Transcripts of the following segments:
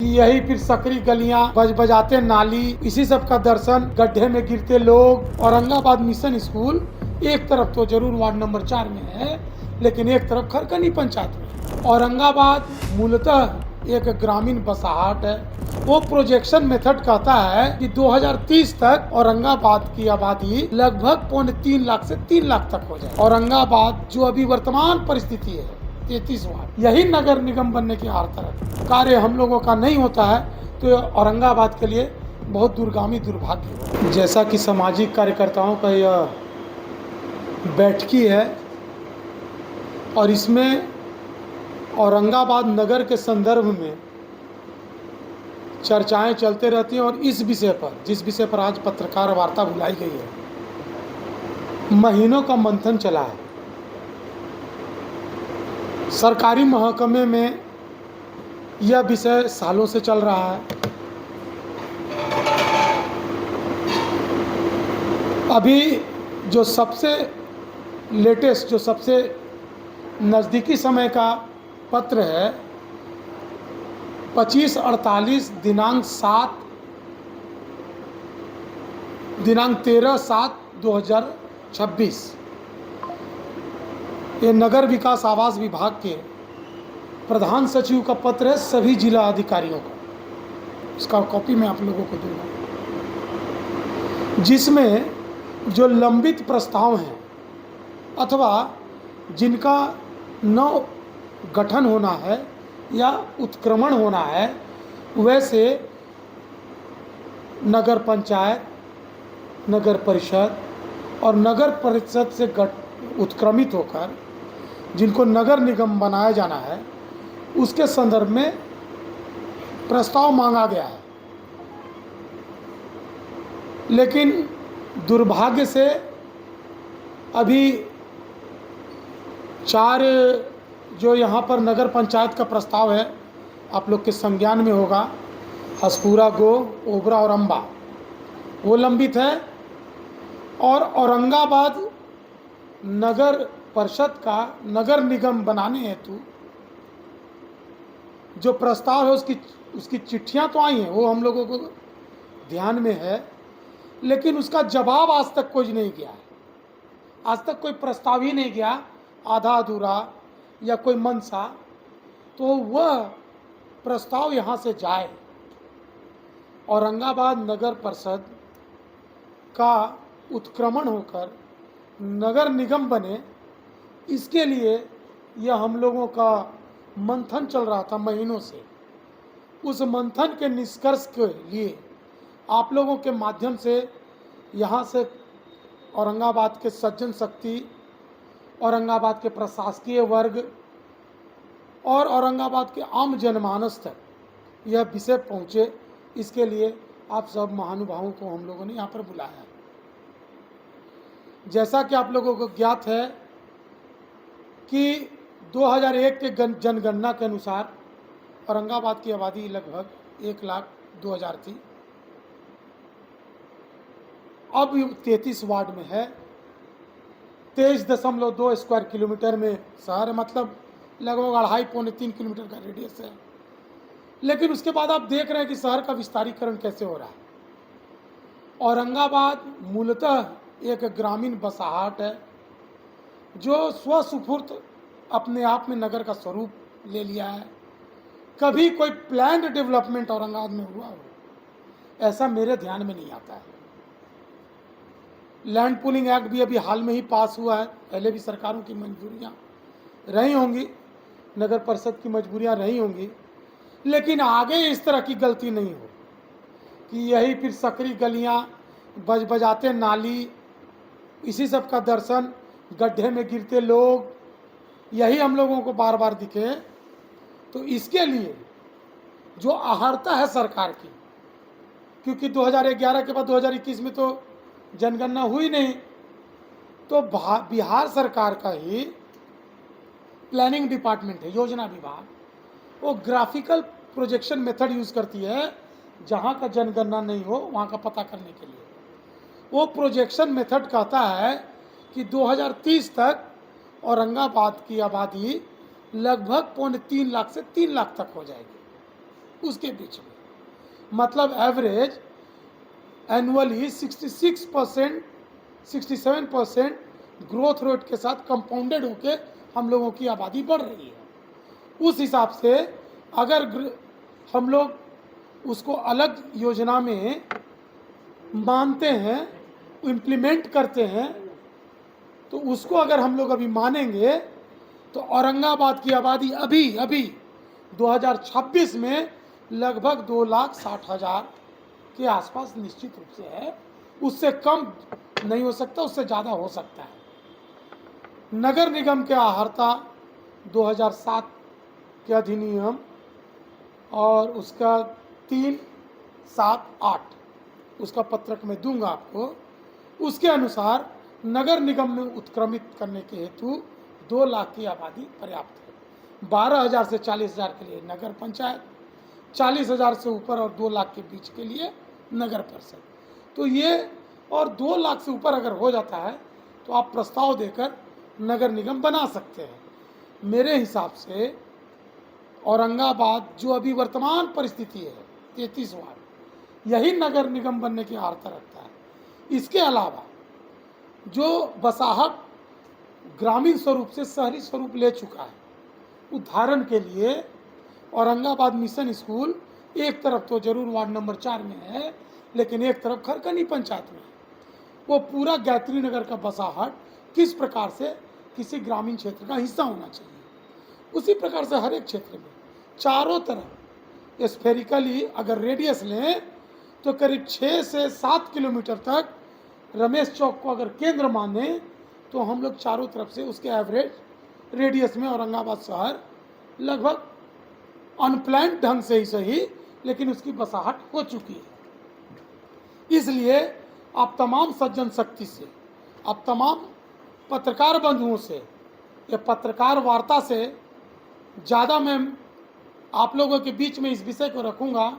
यही फिर सकरी गलियां, बजाते नाली, इसी सब का दर्शन, गड्ढे में गिरते लोग। औरंगाबाद मिशन स्कूल एक तरफ तो जरूर वार्ड नंबर 4 में है, लेकिन एक तरफ खरकनी पंचायत में। औरंगाबाद मूलतः एक ग्रामीण बसाहट है। वो प्रोजेक्शन मेथड कहता है कि 2030 तक औरंगाबाद की आबादी लगभग 3.25 लाख से 3 लाख तक हो जाए। औरंगाबाद जो अभी वर्तमान परिस्थिति है 33 वार्ड, यही नगर निगम बनने की आड़ तरफ कार्य हम लोगों का नहीं होता है तो औरंगाबाद के लिए बहुत दूरगामी दुर्भाग्य है। जैसा कि सामाजिक कार्यकर्ताओं का यह बैठकी है और इसमें औरंगाबाद नगर के संदर्भ में चर्चाएं चलते रहती हैं और इस विषय पर, जिस विषय पर आज पत्रकार वार्ता बुलाई गई है, महीनों का मंथन चला है। सरकारी महकमे में यह विषय सालों से चल रहा है। अभी जो सबसे लेटेस्ट, जो सबसे नज़दीकी समय का पत्र है 25/48 दिनांक 13/7/2026, ये नगर विकास आवास विभाग के प्रधान सचिव का पत्र है सभी जिला अधिकारियों को। इसका कॉपी मैं आप लोगों को दूंगा, जिसमें जो लंबित प्रस्ताव हैं अथवा जिनका नव गठन होना है या उत्क्रमण होना है, वैसे नगर पंचायत, नगर परिषद और नगर परिषद से उत्क्रमित होकर जिनको नगर निगम बनाया जाना है, उसके संदर्भ में प्रस्ताव मांगा गया है। लेकिन दुर्भाग्य से अभी 4 जो यहाँ पर नगर पंचायत का प्रस्ताव है, आप लोग के संज्ञान में होगा, हसपुरा, गो, ओबरा और अम्बा, वो लंबित है। और औरंगाबाद नगर परिषद का नगर निगम बनाने हेतु जो प्रस्ताव है उसकी चिट्ठियां तो आई हैं, वो हम लोगों को ध्यान में है, लेकिन उसका जवाब आज तक कोई नहीं गया है। आज तक कोई प्रस्ताव ही नहीं गया, आधा अधूरा या कोई मनसा, तो वह प्रस्ताव यहाँ से जाए, औरंगाबाद नगर परिषद का उत्क्रमण होकर नगर निगम बने, इसके लिए यह हम लोगों का मंथन चल रहा था महीनों से। उस मंथन के निष्कर्ष के लिए आप लोगों के माध्यम से यहाँ से औरंगाबाद के सज्जन शक्ति, औरंगाबाद के प्रशासकीय वर्ग और औरंगाबाद के आम जनमानस तक यह विषय पहुँचे, इसके लिए आप सब महानुभावों को हम लोगों ने यहाँ पर बुलाया। जैसा कि आप लोगों को ज्ञात है कि 2001 के जनगणना के अनुसार औरंगाबाद की आबादी लगभग 1,02,000 थी। अब 33 वार्ड में है, 23.2 स्क्वायर किलोमीटर में शहर है, मतलब लगभग 2.5-3 किलोमीटर का रेडियस है। लेकिन उसके बाद आप देख रहे हैं कि शहर का विस्तारीकरण कैसे हो रहा है। औरंगाबाद मूलतः एक ग्रामीण बसाहट है जो स्वसुफुर्त अपने आप में नगर का स्वरूप ले लिया है। कभी कोई प्लान्ड डेवलपमेंट औरंगाबाद में हुआ हो, ऐसा मेरे ध्यान में नहीं आता है। लैंड पूलिंग एक्ट भी अभी हाल में ही पास हुआ है, पहले भी सरकारों की मंजूरियां रही होंगी, नगर परिषद की मजबूरियां रही होंगी, लेकिन आगे इस तरह की गलती नहीं हो कि यही फिर सकरी गलियां, बजाते नाली, इसी सब का दर्शन, गड्ढे में गिरते लोग, यही हम लोगों को बार बार दिखे। तो इसके लिए जो अहर्ता है सरकार की, क्योंकि 2011 के बाद 2021 में तो जनगणना हुई नहीं, तो बिहार सरकार का ही प्लानिंग डिपार्टमेंट है, योजना विभाग, वो ग्राफिकल प्रोजेक्शन मेथड यूज़ करती है जहाँ का जनगणना नहीं हो वहाँ का पता करने के लिए। वो प्रोजेक्शन मेथड कहता है कि 2030 तक औरंगाबाद की आबादी लगभग 3.25 लाख से 3 लाख तक हो जाएगी। उसके बीच में, मतलब एवरेज एनुअली 66% 67% ग्रोथ रेट के साथ कंपाउंडेड होके हम लोगों की आबादी बढ़ रही है। उस हिसाब से अगर हम लोग उसको अलग योजना में मानते हैं, इम्प्लीमेंट करते हैं, तो उसको अगर हम लोग अभी मानेंगे तो औरंगाबाद की आबादी अभी 2026 में लगभग 2,60,000 के आसपास निश्चित रूप से है। उससे कम नहीं हो सकता, उससे ज़्यादा हो सकता है। नगर निगम के आहर्ता 2007 के अधिनियम और उसका 378 उसका पत्रक में दूंगा आपको। उसके अनुसार नगर निगम में उत्क्रमित करने के हेतु 2 लाख की आबादी पर्याप्त है। 12,000 से 40,000 के लिए नगर पंचायत, 40,000 से ऊपर और 2 लाख के बीच के लिए नगर परिषद। तो ये और 2 लाख से ऊपर अगर हो जाता है तो आप प्रस्ताव देकर नगर निगम बना सकते हैं। मेरे हिसाब से औरंगाबाद जो अभी वर्तमान परिस्थिति है 33 वार्ड, यही नगर निगम बनने की आर्ता रखता है। इसके अलावा जो बसाहट ग्रामीण स्वरूप से शहरी स्वरूप ले चुका है, उदाहरण के लिए औरंगाबाद मिशन स्कूल एक तरफ तो जरूर वार्ड नंबर 4 में है, लेकिन एक तरफ खरकनी पंचायत में है। वो पूरा गायत्री नगर का बसाहट किस प्रकार से किसी ग्रामीण क्षेत्र का हिस्सा होना चाहिए, उसी प्रकार से हर एक क्षेत्र में चारों तरफ स्फेरिकली अगर रेडियस लें तो करीब 6 से 7 किलोमीटर तक रमेश चौक को अगर केंद्र माने तो हम लोग चारों तरफ से उसके एवरेज रेडियस में औरंगाबाद शहर लगभग अनप्लान्ड ढंग से ही सही, लेकिन उसकी बसाहट हो चुकी है। इसलिए आप तमाम सज्जन शक्ति से, आप तमाम पत्रकार बंधुओं से, या पत्रकार वार्ता से ज़्यादा मैं आप लोगों के बीच में इस विषय को रखूँगा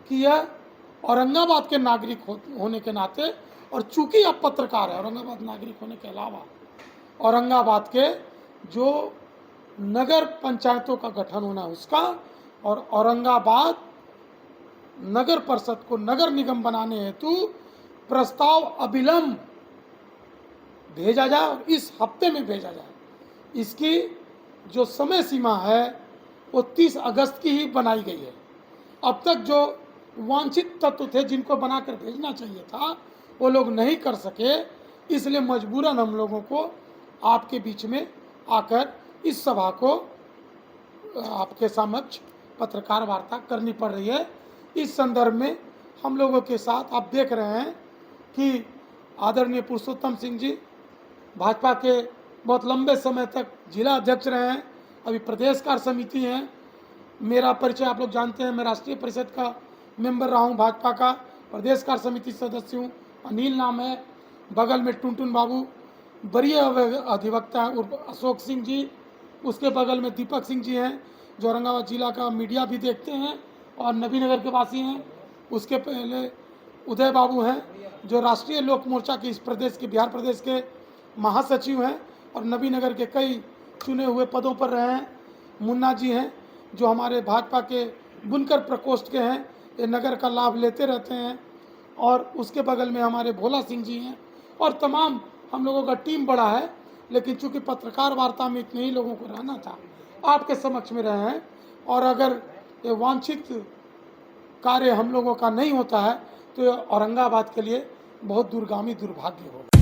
कि यह औरंगाबाद के नागरिक होने के नाते, और चूंकि आप पत्रकार हैं, औरंगाबाद नागरिक होने के अलावा औरंगाबाद के जो नगर पंचायतों का गठन होना उसका, और औरंगाबाद नगर परिषद को नगर निगम बनाने हेतु प्रस्ताव अविलंब भेजा जाए और इस हफ्ते में भेजा जाए। इसकी जो समय सीमा है वो 30 अगस्त की ही बनाई गई है। अब तक जो वांछित तत्व थे जिनको बनाकर भेजना चाहिए था वो लोग नहीं कर सके, इसलिए मजबूरन हम लोगों को आपके बीच में आकर इस सभा को आपके समक्ष पत्रकार वार्ता करनी पड़ रही है। इस संदर्भ में हम लोगों के साथ आप देख रहे हैं कि आदरणीय पुरुषोत्तम सिंह जी भाजपा के बहुत लंबे समय तक जिला अध्यक्ष रहे हैं, अभी प्रदेश कार्य समिति हैं। मेरा परिचय आप लोग जानते हैं, मैं राष्ट्रीय परिषद का मेंबर रहा हूँ, भाजपा का प्रदेश कार्य समिति सदस्य हूँ। अनिल नाम है, बगल में टुनटुन बाबू वरीय अधिवक्ता है उर्फ अशोक सिंह जी, उसके बगल में दीपक सिंह जी हैं जो औरंगाबाद जिला का मीडिया भी देखते हैं और नबीनगर के वासी हैं। उसके पहले उदय बाबू हैं जो राष्ट्रीय लोक मोर्चा के इस प्रदेश के, बिहार प्रदेश के महासचिव हैं और नबीनगर के कई चुने हुए पदों पर रहे हैं। मुन्ना जी हैं जो हमारे भाजपा के बुनकर प्रकोष्ठ के हैं, ये नगर का लाभ लेते रहते हैं। और उसके बगल में हमारे भोला सिंह जी हैं, और तमाम हम लोगों का टीम बड़ा है, लेकिन चूंकि पत्रकार वार्ता में इतने ही लोगों को रहना था, आपके समक्ष में रहे हैं। और अगर ये वांछित कार्य हम लोगों का नहीं होता है तो औरंगाबाद के लिए बहुत दूरगामी दुर्भाग्य होगा।